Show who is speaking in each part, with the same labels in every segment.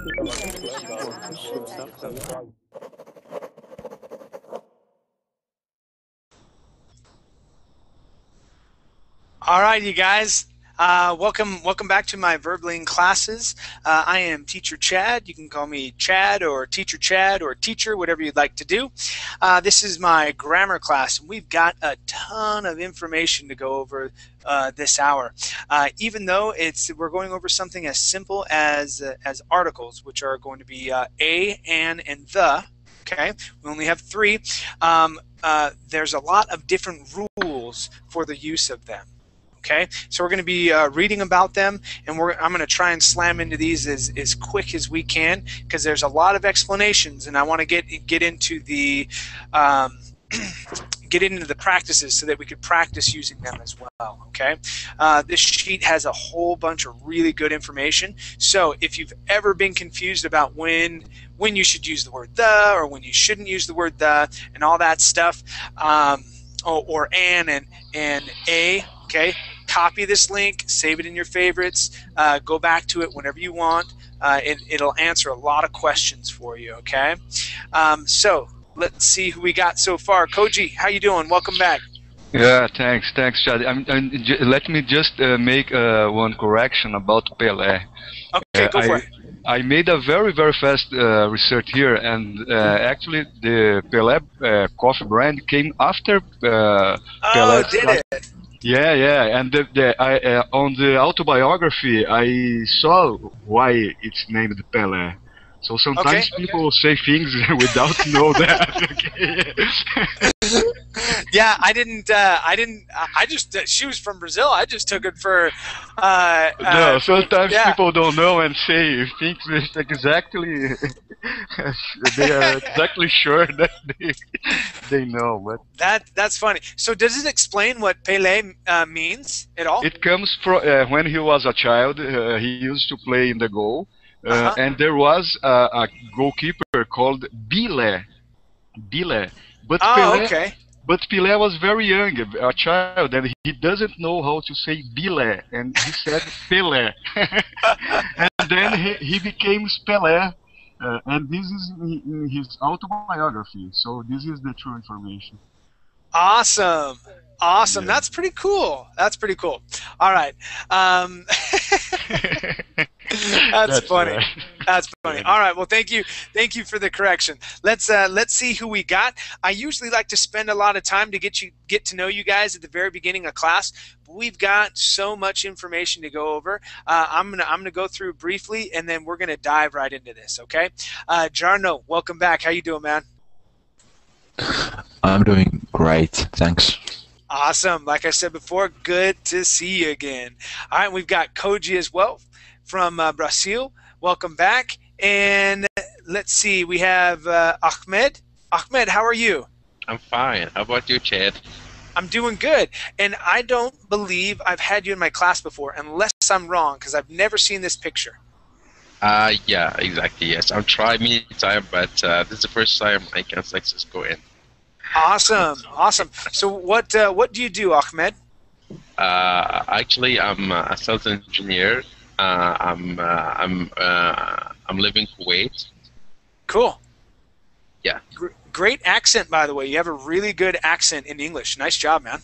Speaker 1: All right, you guys. Welcome back to my verbling classes. I am Teacher Chad. You can call me Chad or Teacher, whatever you'd like to do. This is my grammar class, and we've got a ton of information to go over this hour. Even though we're going over something as simple as articles, which are going to be a, an, and the. Okay, we only have 3. There's a lot of different rules for the use of them. Okay, so we're going to be reading about them, and I'm going to try and slam into these as quick as we can, because there's a lot of explanations, and I want to get into the get into the practices so that we could practice using them as well. Okay, this sheet has a whole bunch of really good information. So if you've ever been confused about when you should use the word the or when you shouldn't use the word the and all that stuff, or an and a. Okay, copy this link, save it in your favorites, go back to it whenever you want. It'll answer a lot of questions for you, okay? So let's see who we got so far. Koji, how you doing? Welcome back.
Speaker 2: Yeah, thanks, Chad. Let me just make one correction about Pelé.
Speaker 1: Okay, go for it.
Speaker 2: I made a very fast research here, and actually the Pelé coffee brand came after Pelé.
Speaker 1: Did it?
Speaker 2: Yeah, and on the autobiography, I saw why it's named Pelé. So sometimes people say things without know that. Okay.
Speaker 1: Yeah, I didn't. I just. She was from Brazil. I just took it for.
Speaker 2: No, sometimes people don't know and say things exactly. They are exactly sure that they know, but
Speaker 1: that's funny. So does it explain what Pelé means at all?
Speaker 2: It comes from when he was a child. He used to play in the goal, and there was a goalkeeper called Bile. But But Pelé was very young, a child, and he doesn't know how to say Bile, and he said Pelé. And then he became Pelé. And this is in his autobiography, so this is the true information.
Speaker 1: Awesome. Yeah. That's pretty cool. All right. That's funny. Right. That's funny. All right. Well, thank you for the correction. Let's see who we got. I usually like to spend a lot of time to get to know you guys at the very beginning of class. But we've got so much information to go over. I'm gonna go through briefly, and then we're gonna dive right into this. Okay. Jarno, welcome back. How you doing, man?
Speaker 3: I'm doing great. Thanks.
Speaker 1: Awesome. Like I said before, good to see you again. All right. We've got Koji as well from Brazil. Welcome back. And let's see, we have Ahmed. Ahmed, how are you?
Speaker 4: I'm fine. How about you, Chad?
Speaker 1: I'm doing good. And I don't believe I've had you in my class before, unless I'm wrong, because I've never seen this picture.
Speaker 4: Yeah, exactly, yes. I've tried many times, but this is the first time I can successfully go in.
Speaker 1: Awesome. So what do you do, Ahmed?
Speaker 4: Actually, I'm a sales engineer. I'm living in Kuwait.
Speaker 1: Cool.
Speaker 4: Yeah.
Speaker 1: Great accent, by the way. You have a really good accent in English. Nice job, man.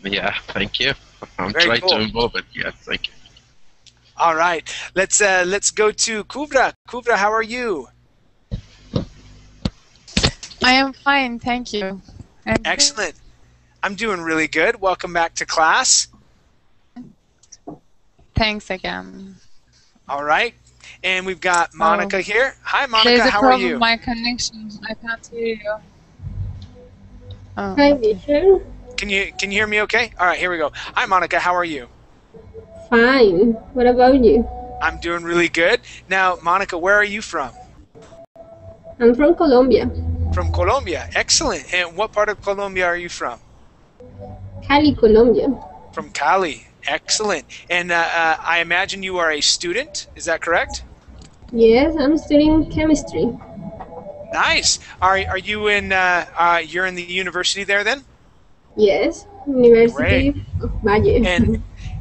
Speaker 4: Yeah, thank you. I'm
Speaker 1: Very
Speaker 4: trying
Speaker 1: cool.
Speaker 4: to involve it. Yeah, thank you.
Speaker 1: All right. Let's go to Kubra. Kubra, how are you?
Speaker 5: I am fine, thank you.
Speaker 1: Excellent. I'm doing really good. Welcome back to class.
Speaker 5: Thanks again.
Speaker 1: All right. And we've got Monica here. Hi, Monica.
Speaker 5: There's a
Speaker 1: how
Speaker 5: problem
Speaker 1: are you?
Speaker 5: with my connection. I can't hear you. Oh.
Speaker 6: Hi, Vision.
Speaker 1: Can you hear me okay? All right, here we go. Hi, Monica. How are you?
Speaker 6: Fine. What about you?
Speaker 1: I'm doing really good. Now, Monica, where are you from?
Speaker 6: I'm from Colombia.
Speaker 1: From Colombia. Excellent. And what part of Colombia are you from?
Speaker 6: Cali, Colombia.
Speaker 1: From Cali. Excellent. And I imagine you are a student. Is that correct?
Speaker 6: Yes, I'm studying chemistry.
Speaker 1: Nice. Are you in? You're in the university there then?
Speaker 6: Yes, University of Valle.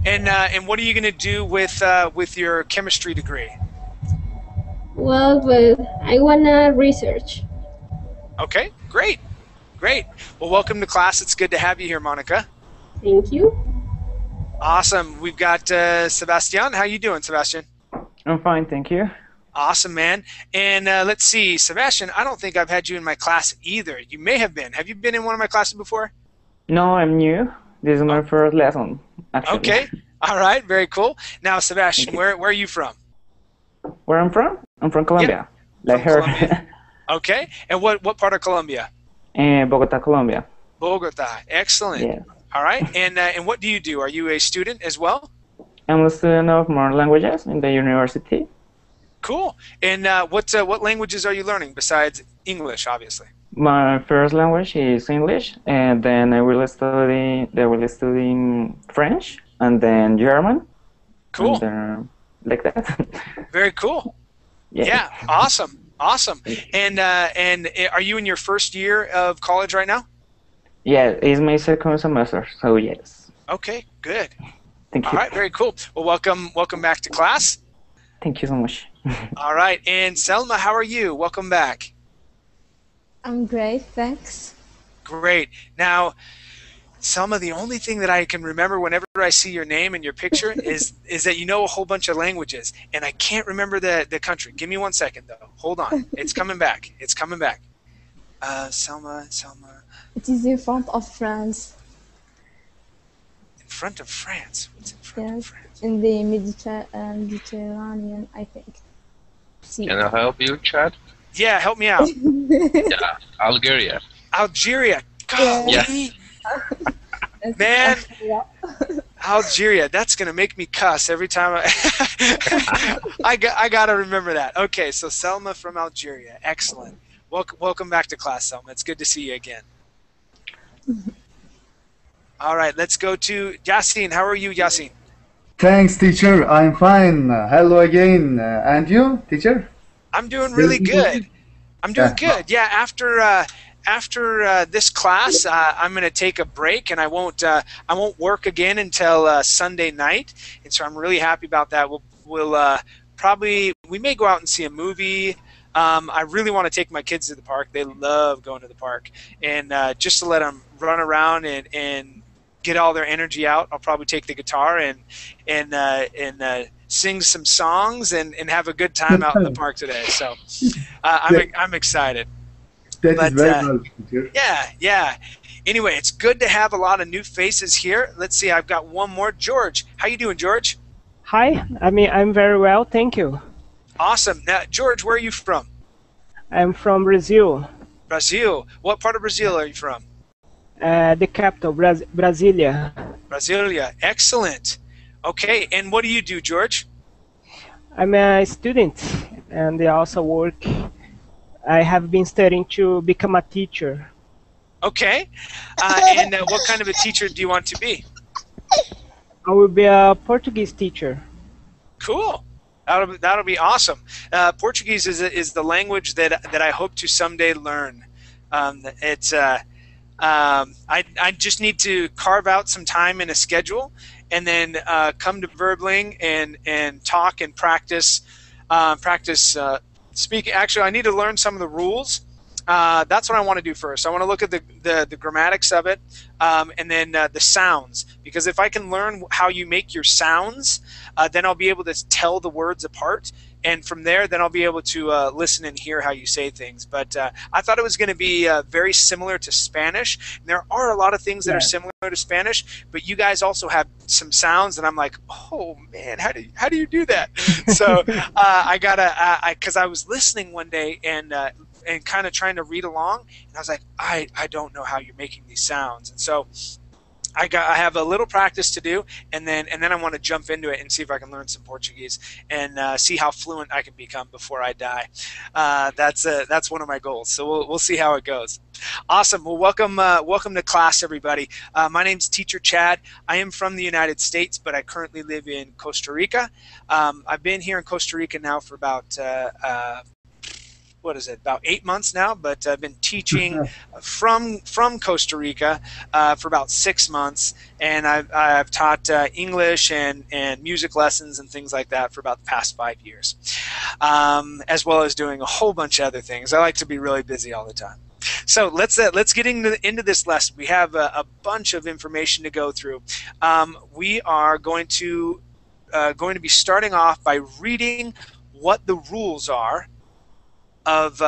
Speaker 1: And what are you going to do with your chemistry degree?
Speaker 6: Well, but I wanna research.
Speaker 1: Okay, great. Great. Well, welcome to class. It's good to have you here, Monica.
Speaker 6: Thank you.
Speaker 1: Awesome. We've got Sebastian. How you doing, Sebastian?
Speaker 7: I'm fine, thank you.
Speaker 1: Awesome, man. And let's see, Sebastian, I don't think I've had you in my class either. You may have been. Have you been in one of my classes before?
Speaker 7: No, I'm new. This is my first lesson, actually.
Speaker 1: Okay. All right. Very cool. Now, Sebastian, where are you from?
Speaker 7: Where I'm from? I'm from Colombia.
Speaker 1: Yep. From Colombia. Okay. And what part of Colombia?
Speaker 7: Bogota, Colombia.
Speaker 1: Bogota. Excellent.
Speaker 7: Yeah.
Speaker 1: All right. And what do you do? Are you a student as well?
Speaker 7: I'm a student of more languages in the university.
Speaker 1: Cool. And what languages are you learning besides English, obviously?
Speaker 7: My first language is English, and then I will study French, and then German.
Speaker 1: Cool.
Speaker 7: And, like that.
Speaker 1: Very cool. Yeah. Awesome. Awesome. And are you in your first year of college right now?
Speaker 7: Yeah, it's my second semester, so yes.
Speaker 1: Okay. Good.
Speaker 7: Thank you.
Speaker 1: All right. Very cool. Well, welcome back to class.
Speaker 7: Thank you so much.
Speaker 1: All right. And Selma, how are you? Welcome back.
Speaker 8: I'm great, thanks.
Speaker 1: Great. Now, Selma, the only thing that I can remember whenever I see your name and your picture is that you know a whole bunch of languages, and I can't remember the country. Give me 1 second, though. Hold on. It's coming back. It's coming back. Selma.
Speaker 8: It is in front of France.
Speaker 1: In front of France? What's in front of France?
Speaker 8: In the Mediterranean, I think. See.
Speaker 4: Can I help you, Chad?
Speaker 1: Yeah, help me out.
Speaker 4: Yeah, Algeria.
Speaker 1: Algeria. Golly. Man, Algeria. That's gonna make me cuss every time I gotta remember that. Okay, so Selma from Algeria. Excellent. Welcome back to class, Selma. It's good to see you again. All right, let's go to Yasin. How are you, Yasin?
Speaker 9: Thanks, teacher. I'm fine. Hello again. And you, teacher?
Speaker 1: I'm doing really good. I'm doing good. Yeah, after this class, I'm going to take a break, and I won't work again until Sunday night, and so I'm really happy about that. We'll we may go out and see a movie. I really want to take my kids to the park. They love going to the park, and just to let them run around and get all their energy out, I'll probably take the guitar and sing some songs and have a good time out in the park today. So I'm excited.
Speaker 9: That is very well, teacher.
Speaker 1: Yeah. Anyway, it's good to have a lot of new faces here. Let's see, I've got one more. George, how you doing, George?
Speaker 10: Hi, I'm very well, thank you.
Speaker 1: Awesome. Now, George, where are you from?
Speaker 10: I'm from Brazil.
Speaker 1: Brazil. What part of Brazil are you from?
Speaker 10: The capital, Brasilia.
Speaker 1: Brasilia. Excellent. Okay, and what do you do, George?
Speaker 10: I'm a student, and I also work. I have been studying to become a teacher.
Speaker 1: Okay. And what kind of a teacher do you want to be?
Speaker 10: I will be a Portuguese teacher.
Speaker 1: Cool. That'll be awesome. Portuguese is the language that I hope to someday learn. I just need to carve out some time in a schedule, and then come to Verbling and talk and practice speaking. Actually, I need to learn some of the rules. That's what I want to do first. I want to look at the grammatics of it, and then the sounds. Because if I can learn how you make your sounds, then I'll be able to tell the words apart. And from there, then I'll be able to listen and hear how you say things. But I thought it was going to be very similar to Spanish. And there are a lot of things that are similar to Spanish, but you guys also have some sounds, and I'm like, oh man, how do you do that? So because I was listening one day and kind of trying to read along, and I was like, I don't know how you're making these sounds, and so I have a little practice to do, and then I want to jump into it and see if I can learn some Portuguese and see how fluent I can become before I die. That's one of my goals. So we'll see how it goes. Awesome. Well, welcome to class, everybody. My name's Teacher Chad. I am from the United States, but I currently live in Costa Rica. I've been here in Costa Rica now for about what is it, about 8 months now, but I've been teaching from Costa Rica for about 6 months, and I've taught English and music lessons and things like that for about the past 5 years, as well as doing a whole bunch of other things. I like to be really busy all the time. So let's get into this lesson. We have a bunch of information to go through. We are going to be starting off by reading what the rules are of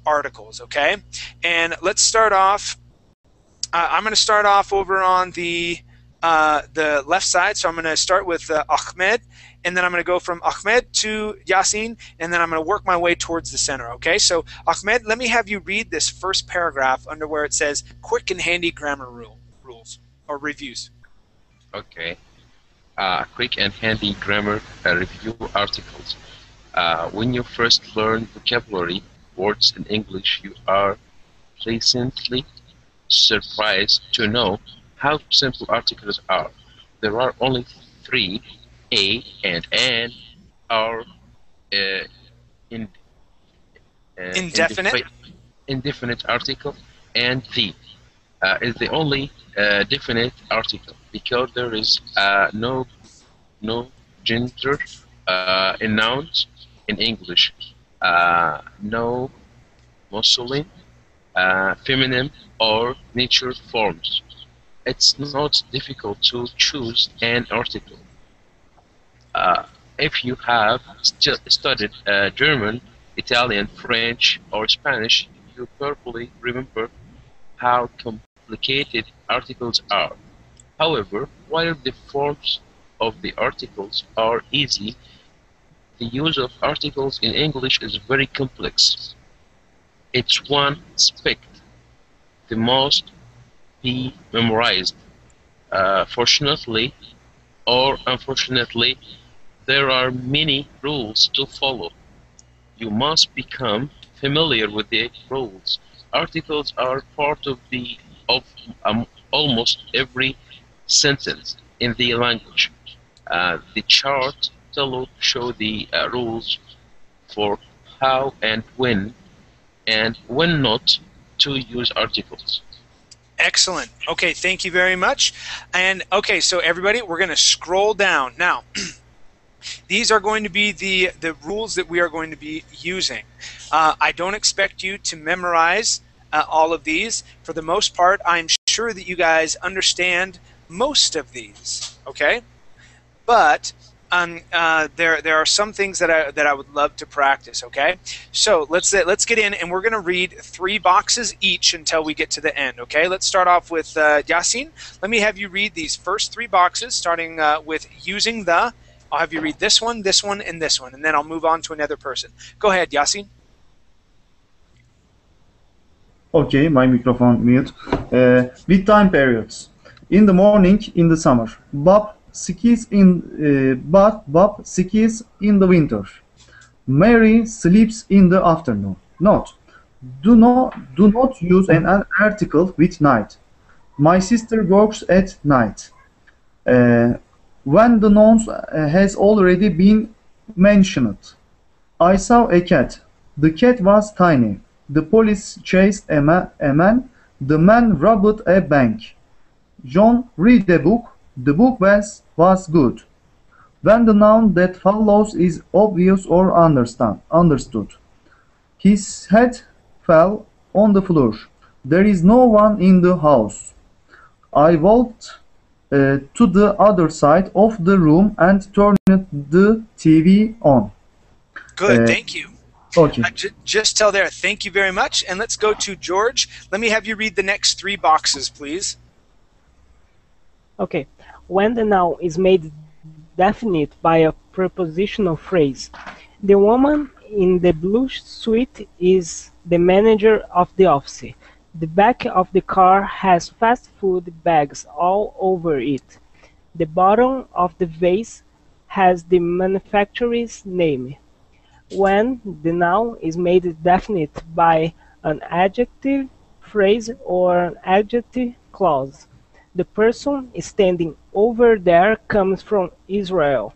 Speaker 1: articles. Okay, and let's start off. I'm going to start off over on the left side. So I'm going to start with Ahmed, and then I'm going to go from Ahmed to Yasin, and then I'm going to work my way towards the center. Okay, so Ahmed, let me have you read this first paragraph under where it says quick and handy grammar rules or reviews.
Speaker 4: Okay. Quick and handy grammar review articles. When you first learn vocabulary words in English, you are pleasantly surprised to know how simple articles are. There are only 3. A and an are indefinite article, and the is the only definite article, because there is no gender in nouns in English, no masculine, feminine, or nature forms. It's not difficult to choose an article. If you have studied German, Italian, French, or Spanish, you probably remember how complicated articles are. However, while the forms of the articles are easy, the use of articles in English is very complex. Each one aspect the must be memorized. Fortunately or unfortunately, there are many rules to follow. You must become familiar with the rules. Articles are part of almost every sentence in the language. The chart below show the rules for how and when not to use articles.
Speaker 1: Excellent. Okay, thank you very much. And okay, so everybody, we're going to scroll down. Now, these are going to be the rules that we are going to be using. I don't expect you to memorize all of these. For the most part, I'm sure that you guys understand most of these, okay? But there are some things that I would love to practice, okay? So let's get in, and we're going to read 3 boxes each until we get to the end, okay? Let's start off with Yasin. Let me have you read these first 3 boxes, starting with using the. I'll have you read this one, and this one, and then I'll move on to another person. Go ahead, Yasin.
Speaker 9: Okay, my microphone mute. With time periods. In the morning, in the summer. Bob skis in the winter. Mary sleeps in the afternoon. Note: do not use an article with night. My sister works at night. When the nouns has already been mentioned. I saw a cat. The cat was tiny. The police chased a man. The man robbed a bank. John read a book. The book was good. When the noun that follows is obvious or understood. His head fell on the floor. There is no one in the house. I walked to the other side of the room and turned the TV on.
Speaker 1: Good, thank you.
Speaker 9: Okay.
Speaker 1: Just tell there, thank you very much. And let's go to George. Let me have you read the next 3 boxes, please.
Speaker 10: Okay. When the noun is made definite by a prepositional phrase, the woman in the blue suit is the manager of the office. The back of the car has fast food bags all over it. The bottom of the vase has the manufacturer's name. When the noun is made definite by an adjective phrase or an adjective clause, the person standing over there comes from Israel.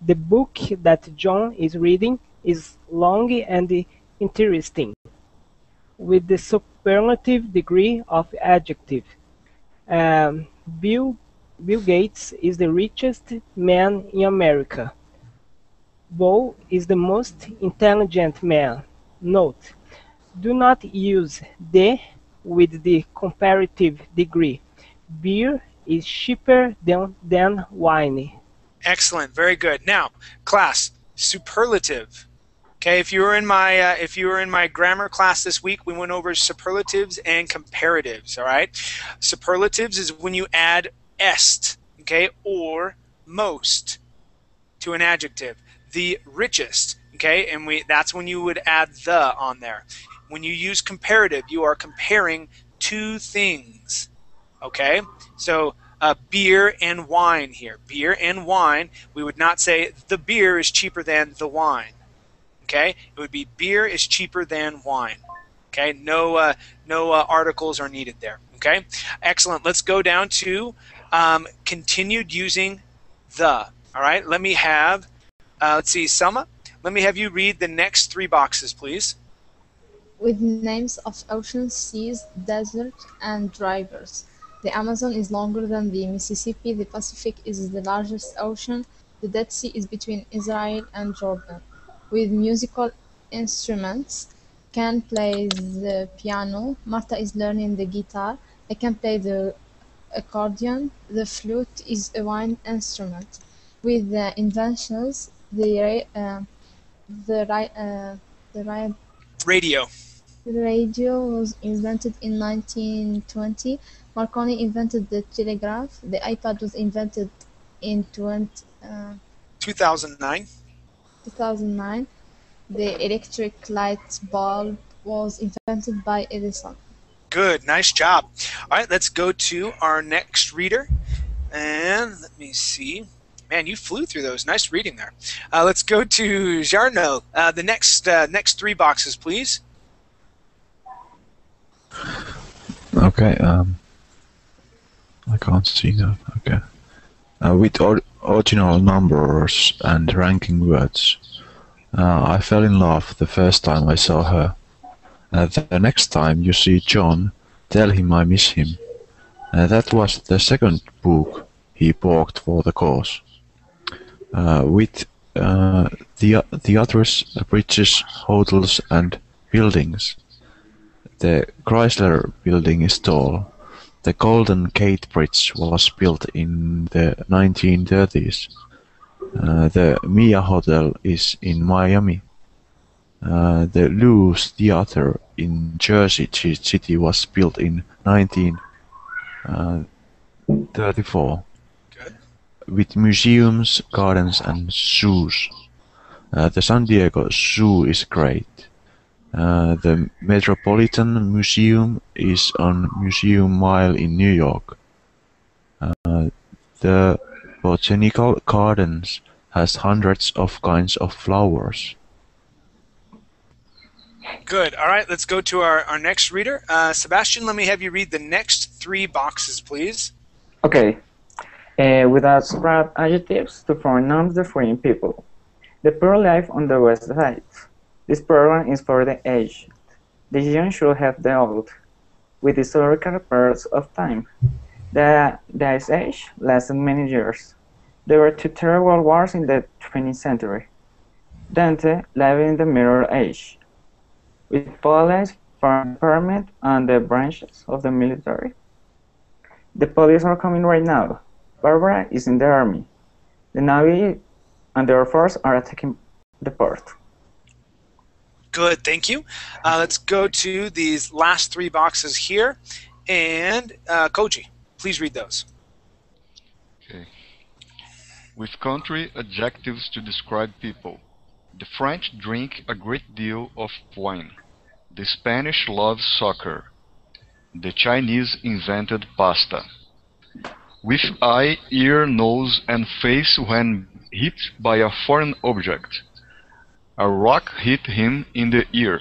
Speaker 10: The book that John is reading is long and interesting, with the superlative degree of adjective. Um, Bill, Bill Gates is the richest man in America. Bo is the most intelligent man. Note: do not use the with the comparative degree. Beer is cheaper than wine.
Speaker 1: Excellent, very good. Now, class, superlative. Okay, if you were in my grammar class this week, we went over superlatives and comparatives. All right, superlatives is when you add est, okay, or most to an adjective. The richest, okay, and that's when you would add the on there. When you use comparative, you are comparing two things. Okay, so beer and wine here. Beer and wine. We would not say the beer is cheaper than the wine. Okay, it would be beer is cheaper than wine. Okay, no articles are needed there. Okay, excellent. Let's go down to continued using the. All right, let me have, let's see, Selma, let me have you read the next three boxes, please.
Speaker 8: With names of oceans, seas, desert, and rivers. The Amazon is longer than the Mississippi. The Pacific is the largest ocean. The Dead Sea is between Israel and Jordan. With musical instruments, can play the piano. Marta is learning the guitar. I can play the accordion. The flute is a wind instrument. With the inventions, the
Speaker 1: Radio.
Speaker 8: radio was invented in 1920. Marconi invented the telegraph. The iPad was invented in
Speaker 1: 2009.
Speaker 8: 2009. The electric light bulb was invented by Edison.
Speaker 1: Good, nice job. All right, let's go to our next reader. And let me see. Man, you flew through those. Nice reading there. Let's go to Jarno. The next three boxes, please.
Speaker 3: Okay. I can't see that. Okay. With original numbers and ranking words. I fell in love the first time I saw her. The next time you see John, tell him I miss him. That was the second book he bought for the cause. With the others, bridges, hotels, and buildings. The Chrysler Building is tall. The Golden Gate Bridge was built in the 1930s. The Mia Hotel is in Miami. The Lou's Theater in Jersey City was built in 1934. With museums, gardens, and zoos. The San Diego Zoo is great. The Metropolitan Museum is on Museum Mile in New York. The Botanical Gardens has hundreds of kinds of flowers.
Speaker 1: Good. All right, let's go to our next reader. Sebastian, let me have you read the next three boxes, please.
Speaker 7: Okay. Without separate adjectives to form nouns defining people. The poor life on the west side. This program is for the aged. The young should have the old, with historical periods of time. The Ice Age lasted many years. There were two terrible wars in the 20th century. Dante lived in the Middle Age, with police from the parliament and the branches of the military. The police are coming right now. Barbara is in the army. The Navy and the Air Force are attacking the port.
Speaker 1: Good, thank you. Let's go to these last three boxes here. And Koji, please read those.
Speaker 2: Okay. With country adjectives to describe people. The French drink a great deal of wine. The Spanish love soccer. The Chinese invented pasta. With eye, ear, nose, and face when hit by a foreign object. A rock hit him in the ear.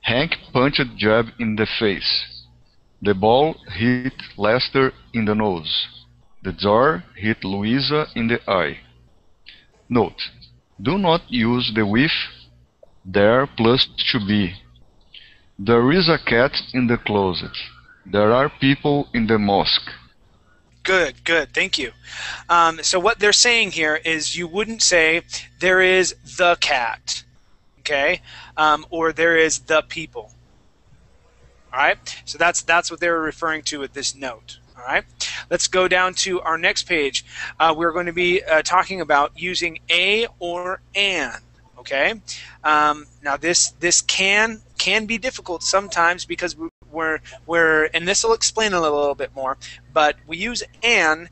Speaker 2: Hank punched Jeb in the face. The ball hit Lester in the nose. The jar hit Louisa in the eye. Note: do not use the with There plus to be. There is a cat in the closet. There are people in the mosque.
Speaker 1: Good, good. Thank you. So what they're saying here is you wouldn't say there is the cat, okay, or there is the people. All right. So that's what they're referring to with this note. All right. Let's go down to our next page. We're going to be talking about using a or an. Okay. Now this can be difficult sometimes because we're and this will explain a little bit more. But we use an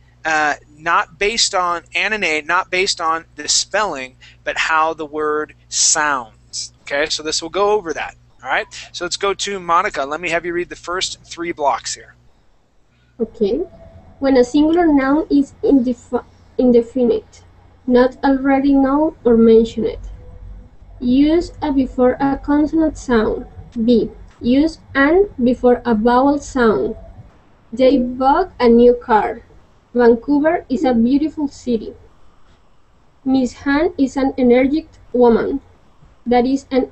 Speaker 1: not based on and a, not based on the spelling, but how the word sounds. Okay. So this will go over that. All right. So let's go to Monica. Let me have you read the first 3 blocks here.
Speaker 6: Okay. When a singular noun is indefinite, not already known or mentioned, use a before a consonant sound. B. Use an before a vowel sound. They bought a new car. Vancouver is a beautiful city. Miss Han is an energetic woman. That is an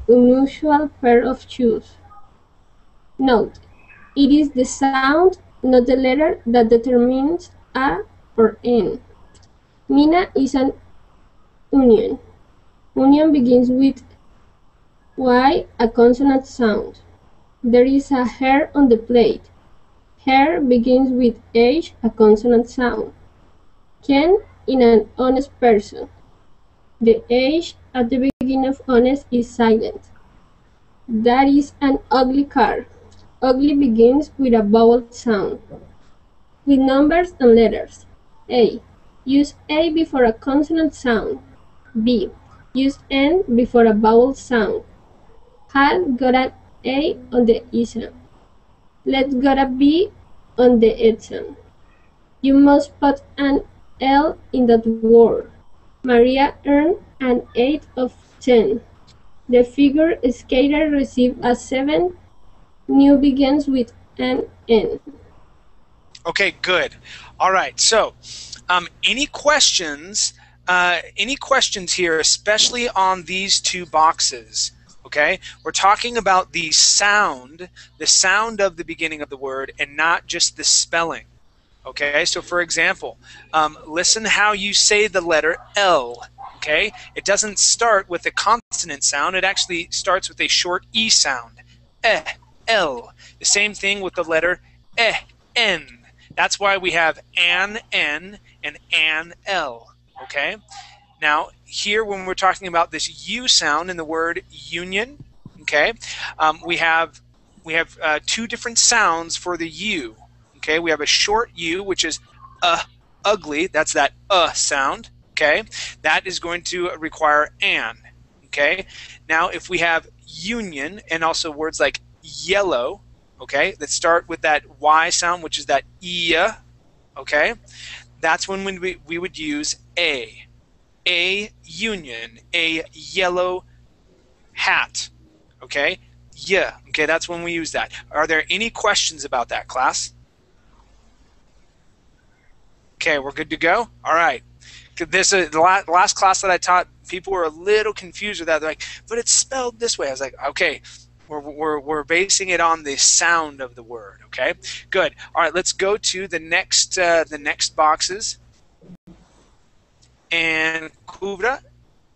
Speaker 6: unusual pair of shoes. Note: it is the sound, not the letter, that determines a or n. Mina is an onion. Onion begins with Y, a consonant sound. There is a hair on the plate. Hair begins with H, a consonant sound. Ken in an honest person. The H at the beginning of honest is silent. That is an ugly car. Ugly begins with a vowel sound. With numbers and letters. A. Use A before a consonant sound. B. Use N before a vowel sound. Had got an A on the E sound. Let's got a B on the E sound. You must put an L in that word. Maria earned an 8 of 10. The figure skater received a 7. New begins with an N.
Speaker 1: Okay, good. All right. So, any questions? Any questions here, especially on these 2 boxes? Okay, we're talking about the sound of the beginning of the word, and not just the spelling. Okay, so for example, listen how you say the letter L. Okay, it doesn't start with a consonant sound. It actually starts with a short E sound. L. The same thing with the letter N. That's why we have an N and an L. Okay. Now here, when we're talking about this U sound in the word union, okay, we have 2 different sounds for the U. Okay, we have a short U, which is ugly. That's that sound. Okay, that is going to require an. Okay, now if we have union and also words like yellow, okay, that start with that Y sound, which is that ia, okay, that's when we would use a union, a yellow hat, okay, yeah, okay, that's when we use that. Are there any questions about that, class? Okay, we're good to go. All right. This is the last class that I taught. People were a little confused with that. They're like, "But it's spelled this way." I was like, "Okay, we're basing it on the sound of the word." Okay, good. All right, let's go to the next boxes. And Kubra,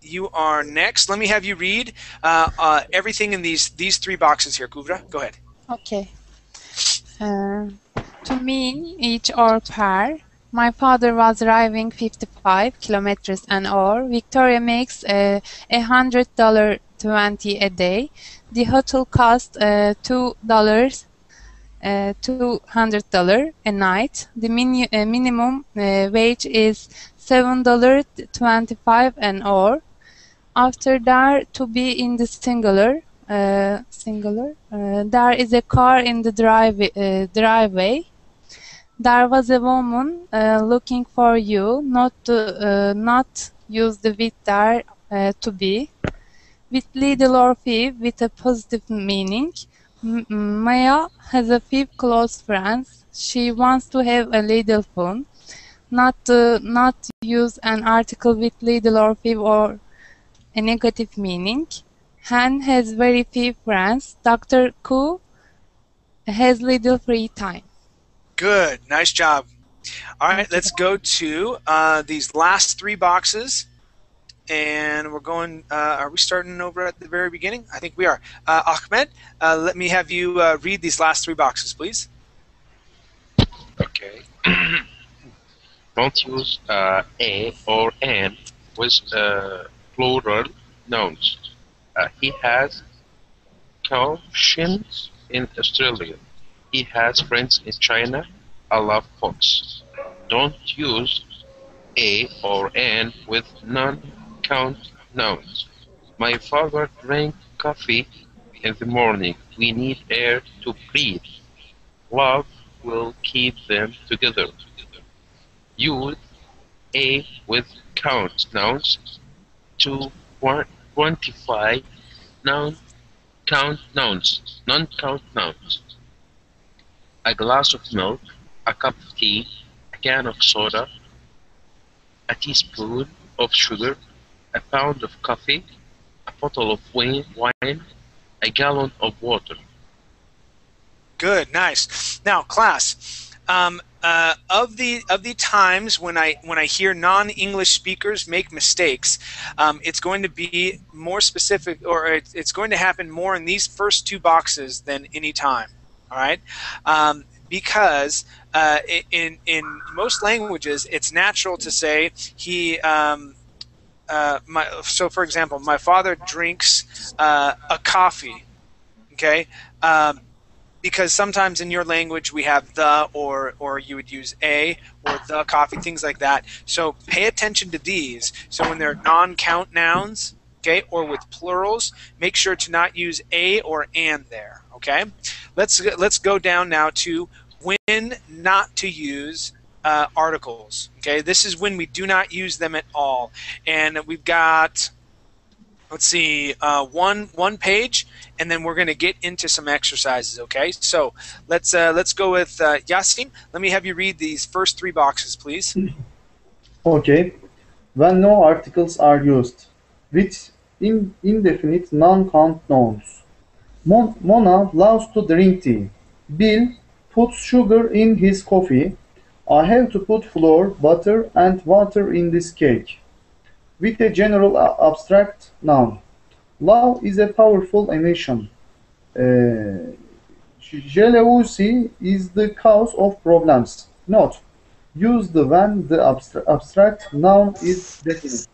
Speaker 1: you are next. Let me have you read everything in these 3 boxes here. Kubra, go ahead.
Speaker 5: Okay. To mean each or pair. My father was driving 55 kilometers an hour. Victoria makes $100.20 a day. The hotel cost $200 a night. The minimum wage is $7.25 an hour. After there to be in the singular, there is a car in the driveway. There was a woman looking for you, not use the with there to be. With little or few with a positive meaning. Maya has a few close friends. She wants to have a little fun. Not use an article with little or few or a negative meaning. Han has very few friends. Dr. Ku has little free time.
Speaker 1: Good. Nice job. All right, let's go to these last three boxes. And we're going, are we starting over at the very beginning? I think we are. Ahmed, let me have you read these last three boxes, please.
Speaker 4: Okay. Don't use a or an with plural nouns. He has connections in Australia. He has friends in China. I love fox. Don't use a or an with non-count nouns. My father drank coffee in the morning. We need air to breathe. Love will keep them together. Use a with count nouns to quantify non-count nouns. A glass of milk, a cup of tea, a can of soda, a teaspoon of sugar, a pound of coffee, a bottle of wine, a gallon of water.
Speaker 1: Good, nice. Now, class, of the times when I hear non-English speakers make mistakes, it's going to be more specific, or it's going to happen more in these first two boxes than any time. All right, because in most languages, it's natural to say he. So, for example, my father drinks a coffee. Okay. Because sometimes in your language we have the, or you would use a, or the coffee, things like that. So pay attention to these. So when they're non-count nouns, okay, or with plurals, make sure to not use a or an there. Okay, let's go down now to when not to use articles. Okay, this is when we do not use them at all, and we've got, let's see, one page, and then we're going to get into some exercises. Okay, so let's go with Yasin. Let me have you read these first three boxes, please.
Speaker 9: Okay. When no articles are used, with indefinite non-count nouns. Mona loves to drink tea. Bill puts sugar in his coffee. I have to put flour, butter, and water in this cake. With a general abstract noun. Love is a powerful emotion. Jealousy is the cause of problems. Note: used when the abstract noun is definite.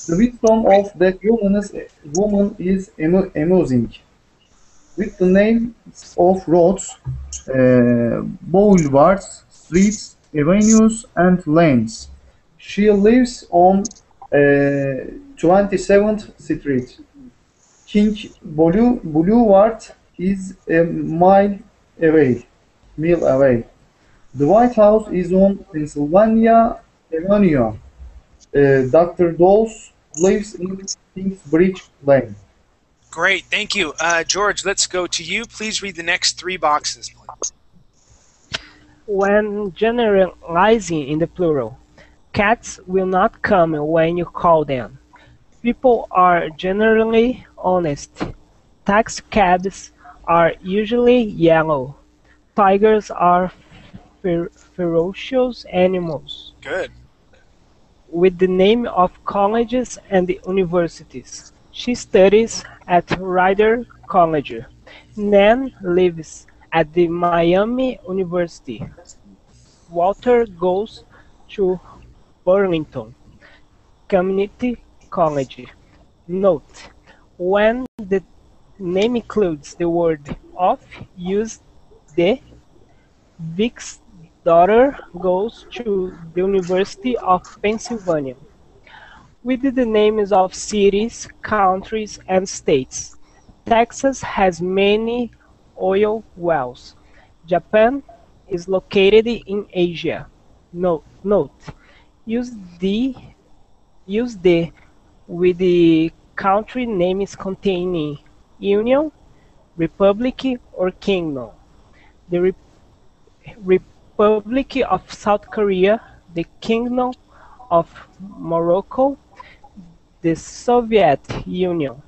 Speaker 9: The wisdom of that woman is amusing. With the names of roads, boulevards, streets, avenues, and lanes. She lives on 27th Street. King Boulevard is a mile away. The White House is on Pennsylvania Avenue. Dr. Dolls lives in Kingsbridge Lane.
Speaker 1: Great, thank you. George, let's go to you. Please read the next three boxes.
Speaker 10: When generalizing in the plural, cats will not come when you call them. People are generally honest. Taxi cabs are usually yellow. Tigers are ferocious animals.
Speaker 1: Good.
Speaker 10: With the name of colleges and universities. She studies at Rider College. Nan lives at the Miami University. Walter goes to Burlington Community College. Note: when the name includes the word "of", use the. Vic's daughter goes to the University of Pennsylvania. With the names of cities, countries, and states. Texas has many oil wells. Japan is located in Asia. Note: use the with the country names containing Union, Republic, or Kingdom. The Republic of South Korea, the Kingdom of Morocco, the Soviet Union.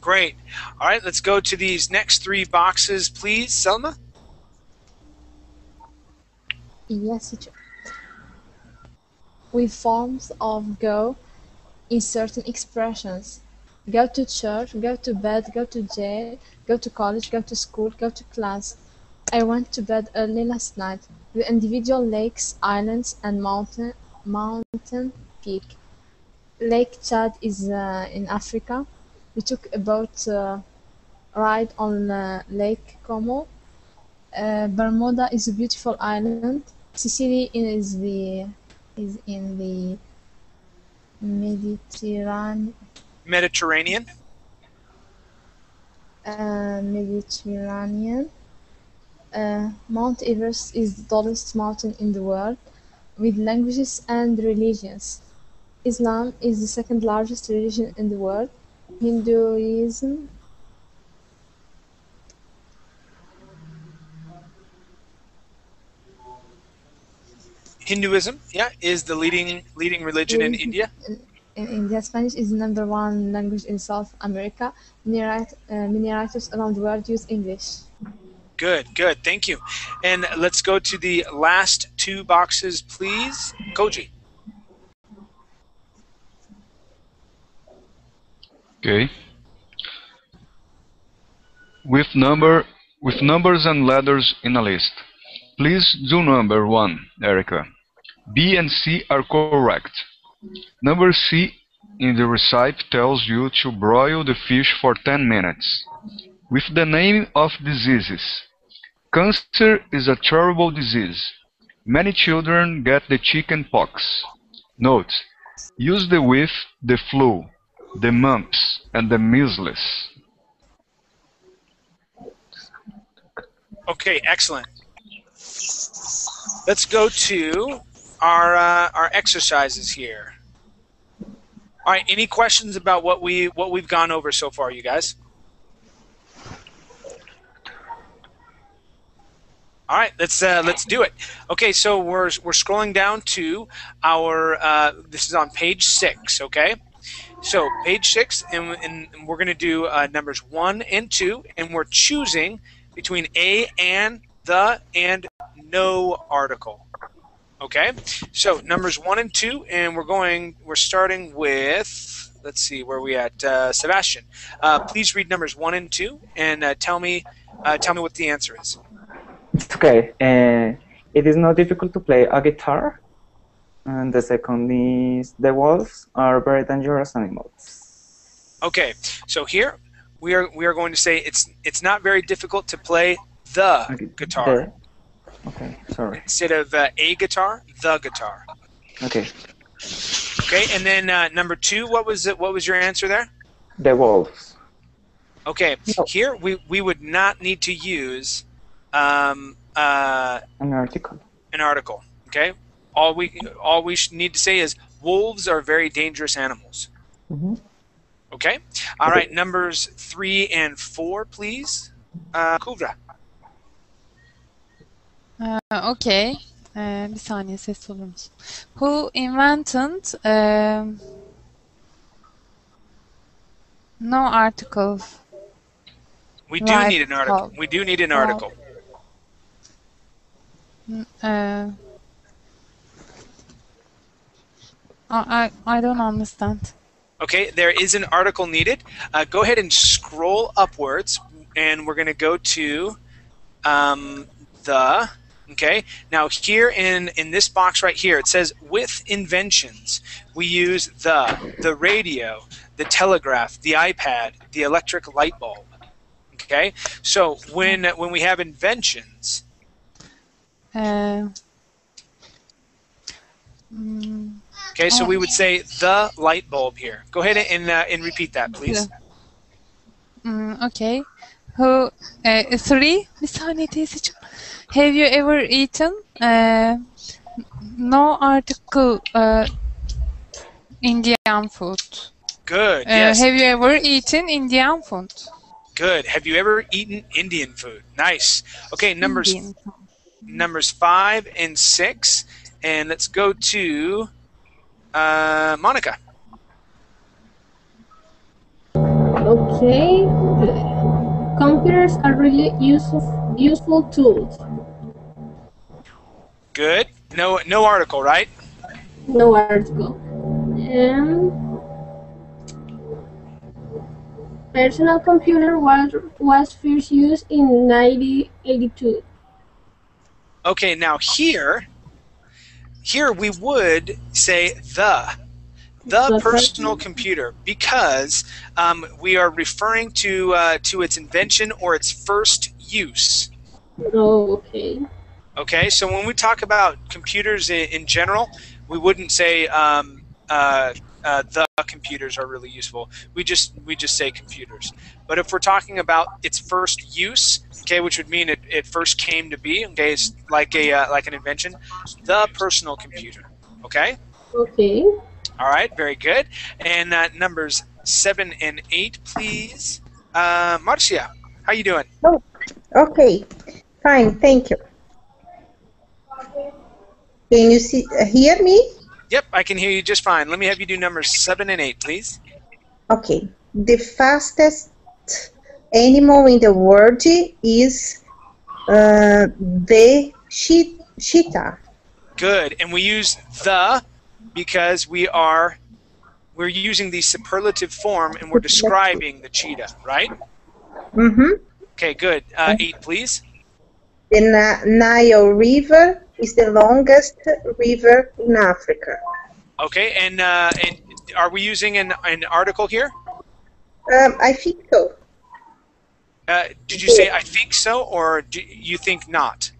Speaker 1: Great. All right, let's go to these next three boxes, please, Selma.
Speaker 8: Yes, teacher. With forms of go in certain expressions. Go to church, go to bed, go to jail, go to college, go to school, go to class. I went to bed early last night. The individual lakes, islands, and mountain peak. Lake Chad is in Africa. We took a boat ride on Lake Como. Bermuda is a beautiful island. Sicily is in the Mediterranean. Mediterranean. Mount Everest is the tallest mountain in the world, with languages and religions. Islam is the second largest religion in the world. Hinduism
Speaker 1: Yeah, is the leading religion in India.
Speaker 8: In India, Spanish is the #1 language in South America. Many writers around the world use English.
Speaker 1: Good, good, thank you. And let's go to the last two boxes, please. Koji.
Speaker 2: Okay. With numbers and letters in a list. Please do number 1, Erica. B and C are correct. Number C in the recipe tells you to broil the fish for 10 minutes. With the name of diseases. Cancer is a terrible disease. Many children get the chicken pox. Note, use the with the flu, the mumps, and the measles.
Speaker 1: Okay, excellent. Let's go to our exercises here. All right, any questions about what we've gone over so far, you guys? All right, let's do it. Okay, so we're scrolling down to our this is on page 6. Okay, so page 6, and we're going to do numbers 1 and 2, and we're choosing between a and the and no article. Okay, so numbers 1 and 2, and we're starting with, let's see, where are we at? Sebastian, please read numbers 1 and 2 and tell me what the answer is.
Speaker 7: It's okay. It is not difficult to play a guitar. And the second is the wolves are very dangerous animals.
Speaker 1: Okay, so here we are going to say it's not very difficult to play the guitar.
Speaker 7: Okay, sorry.
Speaker 1: Instead of a guitar, the guitar.
Speaker 7: Okay.
Speaker 1: Okay, and then number 2, what was your answer there?
Speaker 7: The wolves.
Speaker 1: Okay, no. Here we would not need to use
Speaker 7: an article.
Speaker 1: An article. Okay, all we need to say is wolves are very dangerous animals.
Speaker 7: Mm-hmm.
Speaker 1: Okay. All right. Numbers 3 and 4, please. Kuvra.
Speaker 5: Okay. Bir saniye ses olur musun? Who invented no article?
Speaker 1: We do need an article. We do need an article.
Speaker 5: I don't understand.
Speaker 1: Okay, there is an article needed. Go ahead and scroll upwards, and we're going to go to the. Okay, now here in this box right here, it says with inventions, we use the radio, the telegraph, the iPad, the electric light bulb. Okay, so when we have inventions. Okay, so we would say the light bulb here. Go ahead and repeat that, please.
Speaker 5: Okay. Who? 3. Bir saniye teyzeciğim. Have you ever eaten no article Indian food?
Speaker 1: Good. Yes.
Speaker 5: Have you ever eaten Indian food?
Speaker 1: Good. Have you ever eaten Indian food? Nice. Okay, numbers 5 and 6, and let's go to Monica.
Speaker 6: Okay. Computers are really useful tools.
Speaker 1: Good. No article, right?
Speaker 6: No article. Personal computer was first used in 1982.
Speaker 1: Okay, now here we would say the personal computer because we are referring to its invention or its first use.
Speaker 6: Oh, okay.
Speaker 1: Okay, so when we talk about computers in general, we wouldn't say the computers are really useful. We just say computers. But if we're talking about its first use, okay, which would mean it first came to be, okay, it's like an invention, the personal computer. Okay.
Speaker 6: Okay.
Speaker 1: All right, very good. And numbers 7 and 8, please. Marcia, how you doing?
Speaker 11: Oh, okay. Fine, thank you. Can you hear me?
Speaker 1: Yep, I can hear you just fine. Let me have you do numbers 7 and 8, please.
Speaker 11: Okay. The fastest animal in the world is the cheetah.
Speaker 1: Good, and we use the because we're using the superlative form and we're describing the cheetah, right?
Speaker 11: Mm-hmm.
Speaker 1: Okay, good. 8, please.
Speaker 11: The Nile River is the longest river in Africa.
Speaker 1: Okay, and are we using an article here?
Speaker 11: I think so.
Speaker 1: Did you say I think so, or do you think not?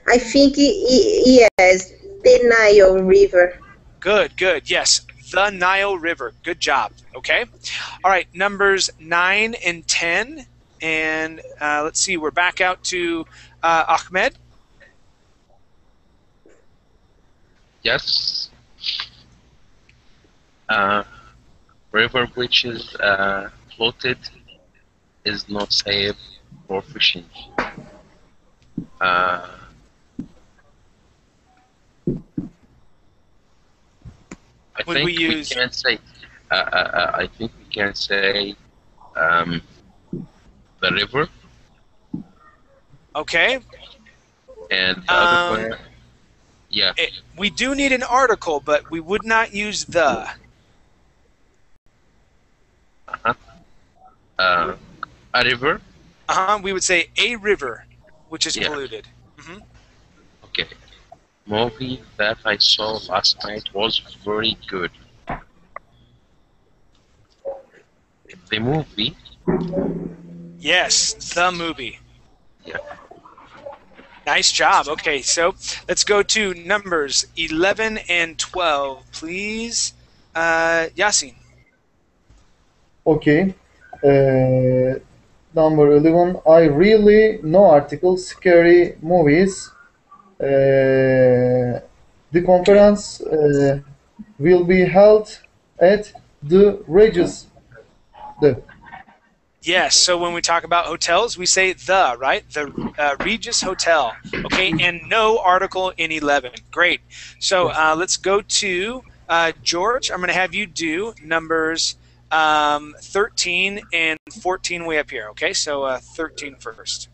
Speaker 11: I think yes, the Nile River.
Speaker 1: Good, good. Yes, the Nile River. Good job. Okay. All right, numbers 9 and 10. And let's see, we're back out to Ahmed.
Speaker 4: Yes. River which is floated is not safe for fishing. I think we can say. I think we can say the river.
Speaker 1: Okay.
Speaker 4: And the other one. Yeah.
Speaker 1: We do need an article, but we would not use the.
Speaker 4: A river?
Speaker 1: We would say a river, which is polluted. Mm-hmm.
Speaker 4: Okay. Movie that I saw last night was very good. The movie?
Speaker 1: Yes, the movie.
Speaker 4: Yeah.
Speaker 1: Nice job. Okay, so let's go to numbers 11 and 12, please. Yasin.
Speaker 9: Okay. Number 11. I really no articles, scary movies. The conference will be held at the Regis.
Speaker 1: Yes, so when we talk about hotels, we say the, right? The Regis Hotel. Okay, and no article in 11. Great. So let's go to George. I'm going to have you do numbers 13 and 14 way up here. Okay, so 13 first.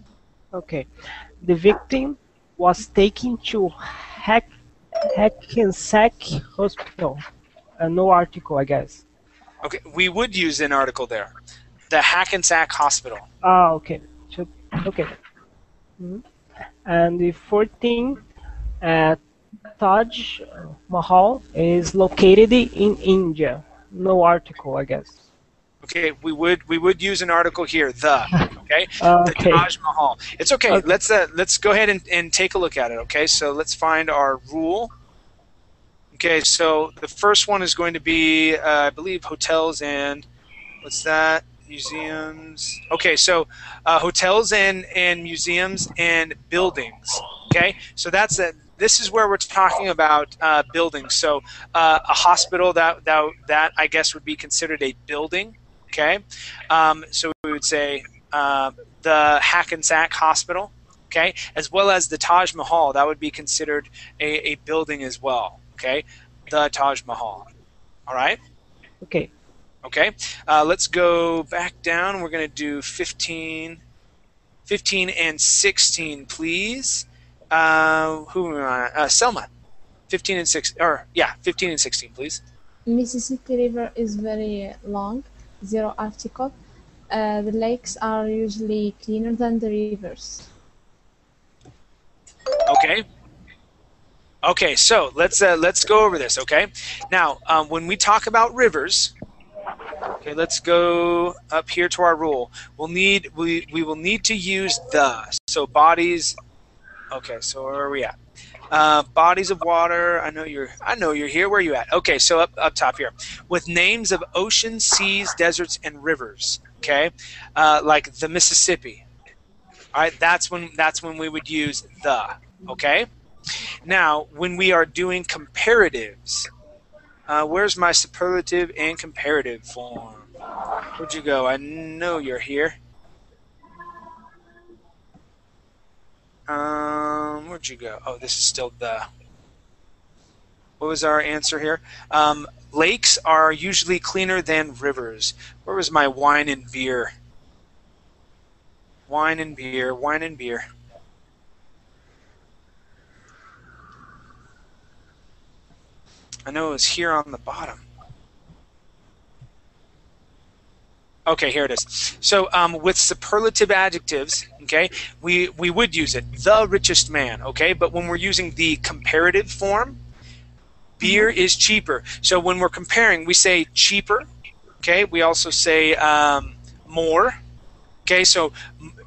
Speaker 10: Okay. The victim was taken to Hackensack Hospital. No article, I guess.
Speaker 1: Okay, we would use an article there. The Hackensack Hospital.
Speaker 10: Ah, okay. Okay. And the 14, Taj Mahal is located in India. No article, I guess.
Speaker 1: Okay, we would use an article here. The the Taj Mahal. It's okay. Let's go ahead and take a look at it. Okay, so let's find our rule. Okay, so the first one is going to be I believe hotels and what's that? Museums. Okay, so hotels and museums and buildings. Okay, so that's it. This is where we're talking about buildings. So a hospital that I guess would be considered a building. Okay, so we would say the Hackensack Hospital. Okay, as well as the Taj Mahal. That would be considered a building as well. Okay, the Taj Mahal. All right.
Speaker 10: Okay.
Speaker 1: Okay, let's go back down. We're going to do 15 and 16, please. Who am I? Selma. 15 and 16, or yeah, 15 and 16, please.
Speaker 8: Mississippi River is very long, 0 article. The lakes are usually cleaner than the rivers.
Speaker 1: Okay. Okay, so let's go over this. Okay, now when we talk about rivers, okay, let's go up here to our rule. We will need to use the. So bodies. Okay, so where are we at? Bodies of water. I know you're here. Where are you at? Okay, so up top here, with names of oceans, seas, deserts, and rivers. Okay, like the Mississippi. All right, that's when we would use the. Okay. Now, when we are doing comparatives, where's my superlative and comparative form? Where'd you go? I know you're here. Where'd you go? Oh, this is still the. What was our answer here? Lakes are usually cleaner than rivers. Where was my wine and beer? Wine and beer, wine and beer. I know it was here on the bottom. Okay, here it is. So with superlative adjectives, okay, we would use it. The richest man, okay? But when we're using the comparative form, beer is cheaper. So when we're comparing, we say cheaper, okay? We also say more, okay? So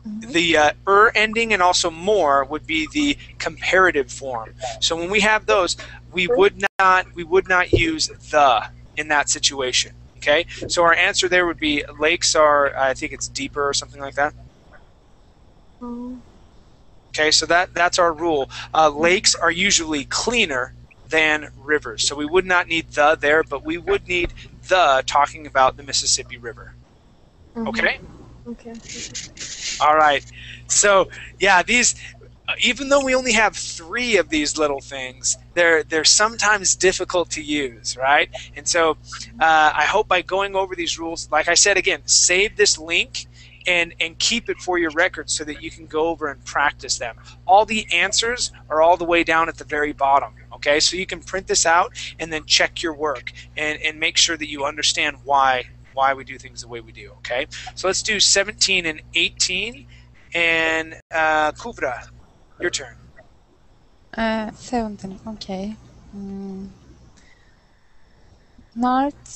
Speaker 1: the ending and also more would be the comparative form. So when we have those, we would not use the in that situation. Okay, so our answer there would be lakes are, I think it's deeper or something like that. Okay, so that's our rule. Lakes are usually cleaner than rivers. So we would not need the there, but we would need the talking about the Mississippi River. Okay?
Speaker 8: Okay.
Speaker 1: All right. So, yeah, these, even though we only have 3 of these little things, they're sometimes difficult to use, right? And so I hope by going over these rules, like I said again, save this link and keep it for your records so that you can go over and practice them. All the answers are all the way down at the very bottom, okay? So you can print this out and then check your work and make sure that you understand why we do things the way we do, okay? So let's do 17 and 18. And Kubra, your turn.
Speaker 5: 17, okay. Northern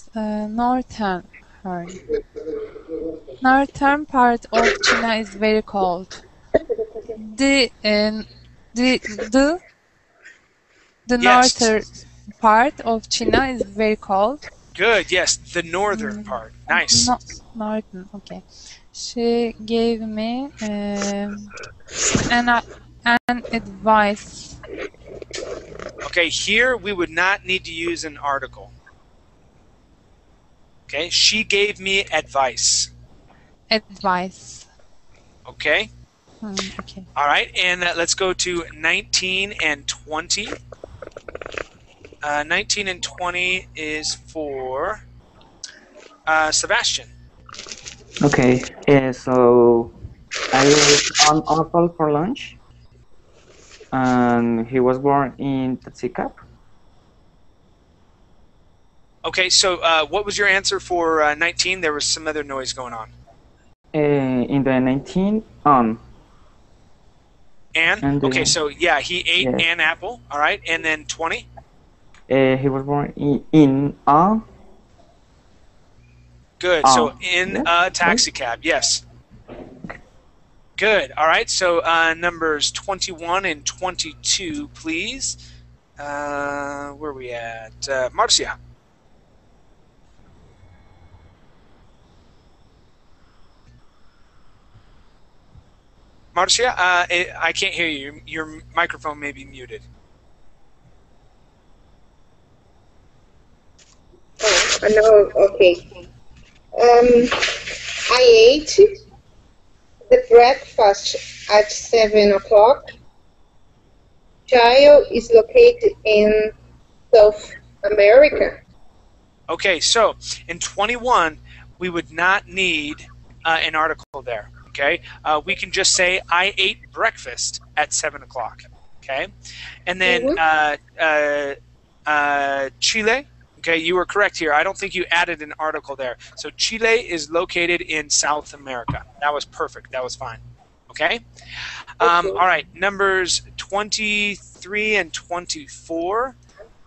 Speaker 5: part of China is very cold. The northern part of China is very cold.
Speaker 1: Good, yes, the northern part. Nice.
Speaker 5: Northern, okay. She gave me an advice.
Speaker 1: Okay, here we would not need to use an article. Okay, she gave me advice.
Speaker 5: Advice.
Speaker 1: Okay.
Speaker 5: Okay.
Speaker 1: All right, and let's go to 19 and 20. 19 and 20 is for Sebastian.
Speaker 7: Okay, so I was on apple for lunch, and he was born in Tatsikap.
Speaker 1: Okay, so what was your answer for 19? There was some other noise going on.
Speaker 7: In the 19, on.
Speaker 1: And okay, so yeah, he ate an apple. All right, and then 20.
Speaker 7: He was born in a.
Speaker 1: Good. So in a taxi cab, yes. Good. All right. So numbers 21 and 22, please. Where are we at? Marcia. Marcia, I can't hear you. Your microphone may be muted.
Speaker 11: Oh, no, okay. I ate the breakfast at 7 o'clock. Chile is located in South America.
Speaker 1: Okay, so in 21, we would not need an article there. Okay, we can just say I ate breakfast at 7 o'clock. Okay, and then Chile. Okay, you were correct here. I don't think you added an article there. So Chile is located in South America. That was perfect. That was fine. Okay. All right, numbers 23 and 24.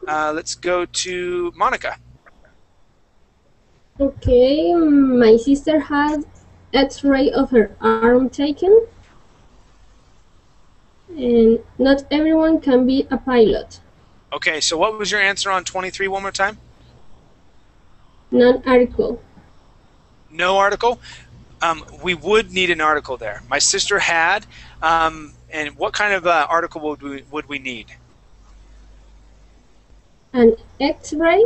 Speaker 1: Let's go to Monica.
Speaker 6: Okay, my sister had X-ray of her arm taken, and not everyone can be a pilot.
Speaker 1: Okay, so what was your answer on 23 one more time?
Speaker 6: Non-article.
Speaker 1: No article? We would need an article there. My sister had, and what kind of article would we need?
Speaker 6: An X-ray?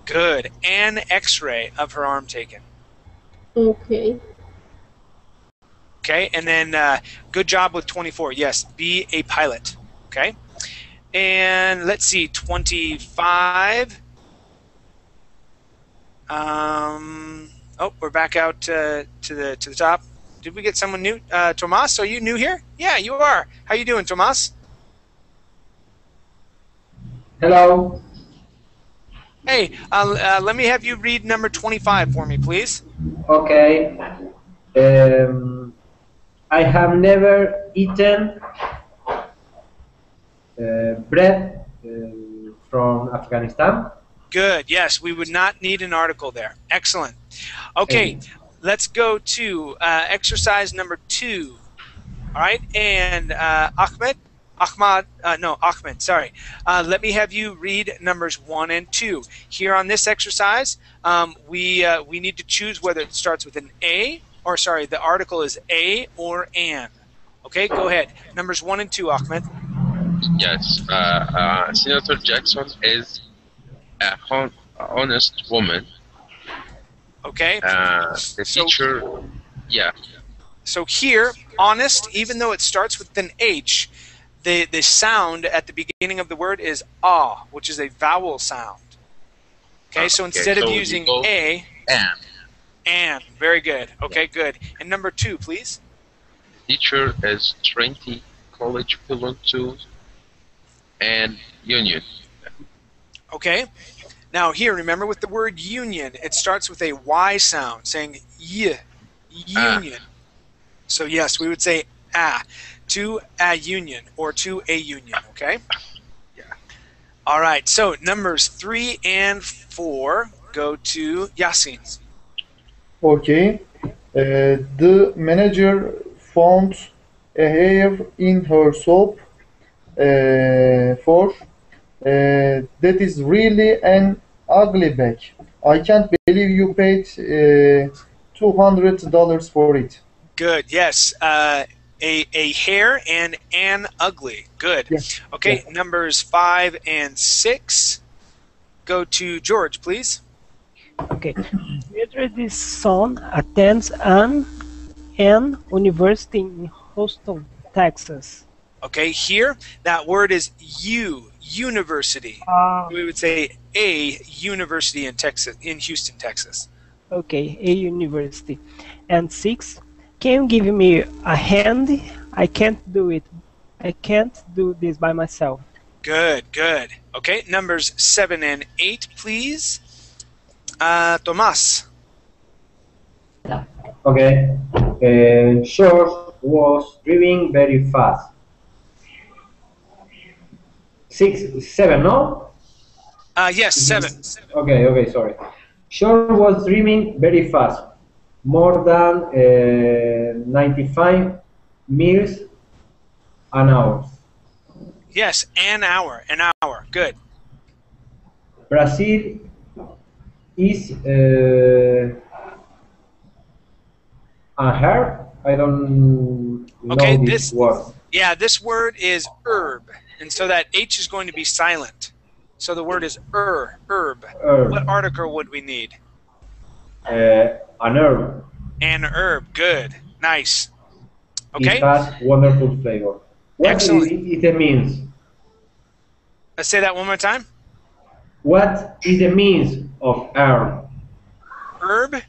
Speaker 1: Good. An X-ray of her arm taken.
Speaker 6: Okay.
Speaker 1: Okay, and then good job with 24. Yes, be a pilot. Okay, and let's see, 25. Oh, we're back out to the top. Did we get someone new? Tomas, are you new here? Yeah, you are. How you doing, Tomas?
Speaker 12: Hello.
Speaker 1: Hey, let me have you read number 25 for me, please.
Speaker 12: Okay. I have never eaten bread from Afghanistan.
Speaker 1: Good. Yes, we would not need an article there. Excellent. Okay, let's go to exercise number 2. All right, and Ahmed, sorry. Let me have you read numbers 1 and 2. Here on this exercise, we need to choose whether it starts with an A, or sorry, the article is a or an. Okay, go ahead. Numbers 1 and 2, Ahmed.
Speaker 4: Yes, Senator Jackson is a honest woman.
Speaker 1: Okay.
Speaker 4: The teacher, yeah.
Speaker 1: So here, honest, even though it starts with an H, the sound at the beginning of the word is ah, which is a vowel sound. Okay, so instead of using a, and. Very good. Okay, good. And number 2, please.
Speaker 4: Teacher is 20 college belong to and union.
Speaker 1: Okay. Now here, remember with the word union, it starts with a Y sound, saying y, union. So yes, we would say to a union or to a union, okay?
Speaker 4: Yeah.
Speaker 1: All right, so numbers 3 and 4 go to Yasin.
Speaker 9: Okay. The manager found a hair in her soap. That is really an ugly bag. I can't believe you paid $200 for it.
Speaker 1: Good. Yes. A hair and an ugly. Good.
Speaker 9: Yeah.
Speaker 1: Okay.
Speaker 9: Yeah.
Speaker 1: Numbers 5 and 6 go to George, please.
Speaker 10: Okay. Mildred's son attends an university in Houston, Texas.
Speaker 1: Okay. Here, that word is university. We would say a university in Texas, in Houston, Texas.
Speaker 10: Okay, a university. And 6, can you give me a hand? I can't do it. I can't do this by myself.
Speaker 1: Good, good. Okay, numbers 7 and 8, please. Tomas.
Speaker 12: Okay. George was driving very fast. 7, no?
Speaker 1: Yes, 7.
Speaker 12: Okay, sorry. George was driving very fast, more than 95 miles an hour.
Speaker 1: Yes, an hour. Good.
Speaker 12: Brazil is a herb. I don't know this word.
Speaker 1: Yeah, this word is herb, and so that H is going to be silent. So the word is herb. What article would we need?
Speaker 12: An herb.
Speaker 1: An herb. Good. Nice. Okay.
Speaker 12: It has wonderful flavor. What
Speaker 1: Excellent.
Speaker 12: it means?
Speaker 1: Let's say that one more time.
Speaker 12: What is the means of herb?
Speaker 1: Herb.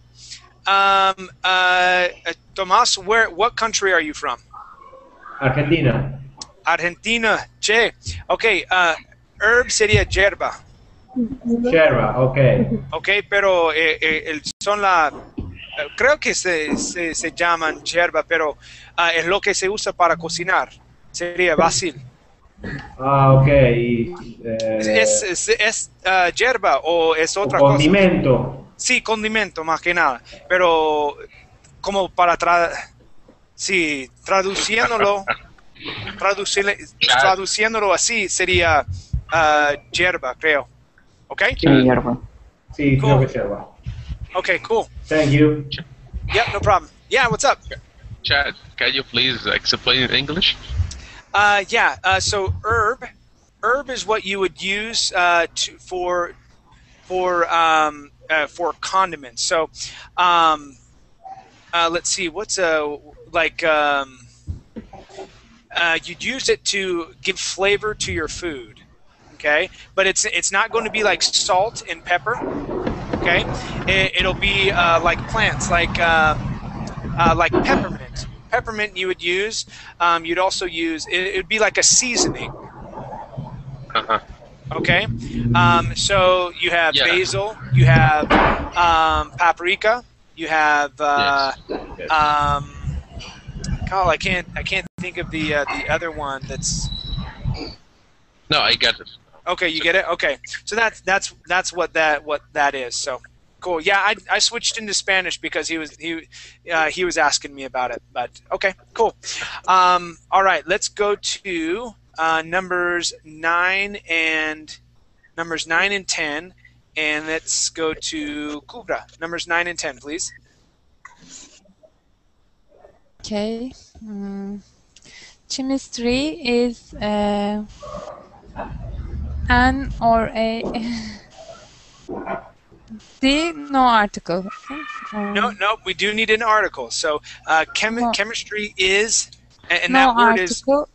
Speaker 1: Tomas, what country are you from?
Speaker 12: Argentina.
Speaker 1: Argentina. Che. Okay. Herb sería yerba.
Speaker 12: Yerba, okay.
Speaker 1: Okay, pero creo que se llaman yerba, pero es lo que se usa para cocinar. Sería basil.
Speaker 12: Ah, okay.
Speaker 1: ¿Es yerba o es otra cosa?
Speaker 12: Condimento.
Speaker 1: Sí, condimento más que nada. Pero como para traduciéndolo así sería yerba, creo. Okay?
Speaker 7: Sí, yerba.
Speaker 12: Sí,
Speaker 1: cool.
Speaker 12: creo que yerba.
Speaker 1: Okay, cool.
Speaker 12: Thank you.
Speaker 1: Yeah, no problem. Yeah, what's up?
Speaker 4: Chad, can you please explain in English?
Speaker 1: So herb is what you would use for condiments. So let's see, what's you'd use it to give flavor to your food. Okay, but it's not going to be like salt and pepper. Okay, it'll be like plants, like peppermint. Peppermint you would use. You'd also use it would be like a seasoning. Okay, so you have basil, you have paprika, you have God, I can't think of the other one that's.
Speaker 4: No, I get it.
Speaker 1: Okay, you get it. Okay, so that's what that is. So cool. Yeah, I switched into Spanish because he was asking me about it. But okay, cool. All right, let's go to numbers 9 and 10, and let's go to Kubra. Numbers 9 and 10, please.
Speaker 5: Okay. Chemistry is an or a D, no article.
Speaker 1: No, we do need an article. So chemistry is, and
Speaker 5: no
Speaker 1: that word
Speaker 5: article.
Speaker 1: is.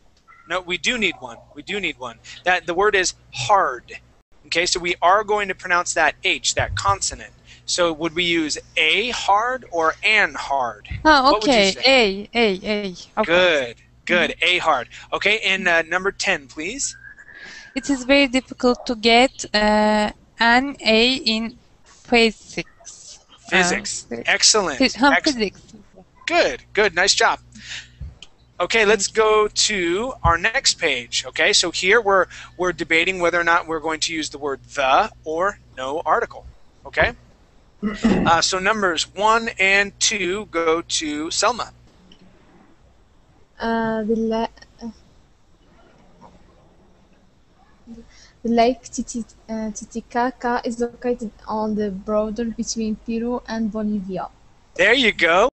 Speaker 1: No, we do need one. We do need one. That the word is hard. Okay, so we are going to pronounce that H, that consonant. So would we use a hard or an hard?
Speaker 5: Oh,
Speaker 1: What would you
Speaker 5: okay.
Speaker 1: say?
Speaker 5: A. Okay.
Speaker 1: Good. A hard. Okay, and number 10, please.
Speaker 5: It is very difficult to get an A in physics.
Speaker 1: Physics. Excellent.
Speaker 5: Physics.
Speaker 1: Good. Nice job. Okay, let's go to our next page. Okay, so here we're debating whether or not we're going to use the word the or no article. Okay, so numbers 1 and 2 go to Selma.
Speaker 8: The lake Titicaca is located on the border between Peru and Bolivia.
Speaker 1: There you go.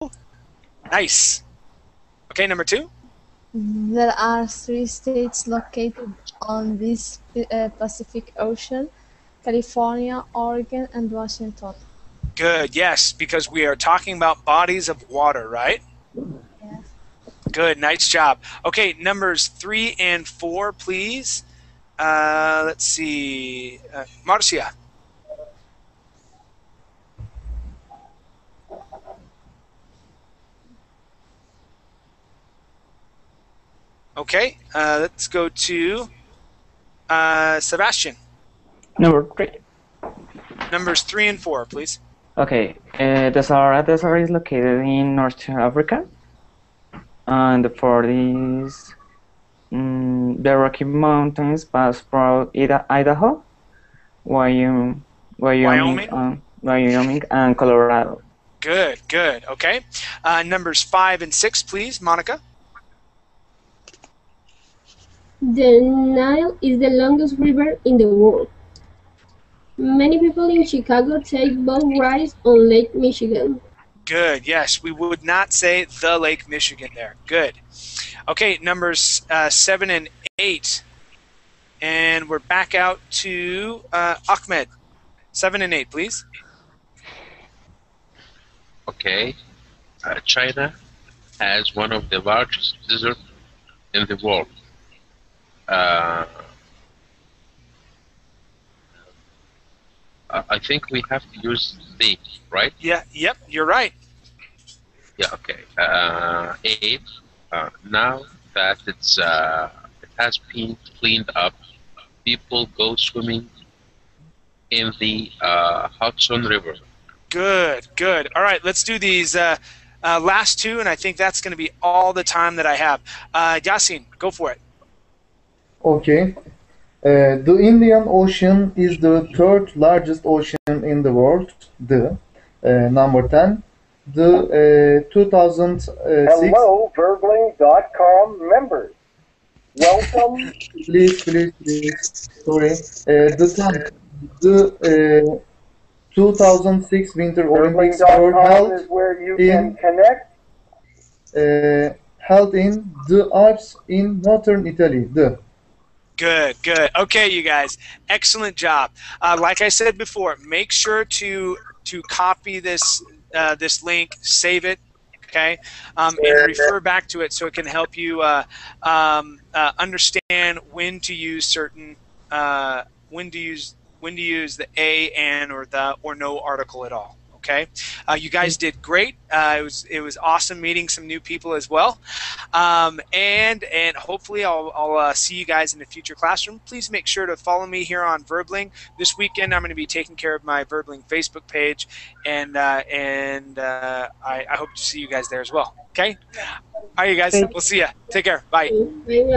Speaker 1: Nice. Okay, number 2.
Speaker 8: There are 3 states located on this Pacific Ocean: California, Oregon, and Washington.
Speaker 1: Good, yes, because we are talking about bodies of water, right?
Speaker 8: Yes.
Speaker 1: Good, nice job. Okay, numbers 3 and 4, please. Let's see. Marcia. Okay, let's go to Sebastian.
Speaker 7: Number 3.
Speaker 1: Numbers 3 and 4, please.
Speaker 7: Okay, the Sahara Desert is located in North Africa, and the fourth is the Rocky Mountains pass through Idaho, Wyoming, and Colorado.
Speaker 1: Good. Okay, numbers 5 and 6, please, Monica.
Speaker 6: The Nile is the longest river in the world. Many people in Chicago take boat rides on Lake Michigan.
Speaker 1: Good, yes. We would not say the Lake Michigan there. Good. Okay, numbers 7 and 8. And we're back out to Ahmed. 7 and 8, please.
Speaker 4: Okay. China has one of the largest deserts in the world. I think we have to use the, right?
Speaker 1: Yeah. Yep. You're right.
Speaker 4: Yeah. Okay. Eight. Now that it has been cleaned up, people go swimming in the Hudson River.
Speaker 1: Good. Good. All right. Let's do these last two, and I think that's going to be all the time that I have. Yasin, go for it.
Speaker 9: Okay. The Indian Ocean is the third largest ocean in the world. Number 10. The 2006.
Speaker 13: Hello, Verbling.com members. Welcome.
Speaker 9: Please. Sorry. The 10. The 2006 Winter Olympics were held
Speaker 13: is where you can connect.
Speaker 9: Held in the Alps in northern Italy.
Speaker 1: Good. Okay, you guys, excellent job. Like I said before, make sure to copy this this link, save it, okay, and refer back to it so it can help you understand when to use certain when to use the a, and, or the, or no article at all. Okay, you guys did great. It was awesome meeting some new people as well, and hopefully I'll see you guys in a future classroom. Please make sure to follow me here on Verbling. This weekend I'm going to be taking care of my Verbling Facebook page, and I hope to see you guys there as well. Okay, all right, you guys. We'll see ya. Take care. Bye.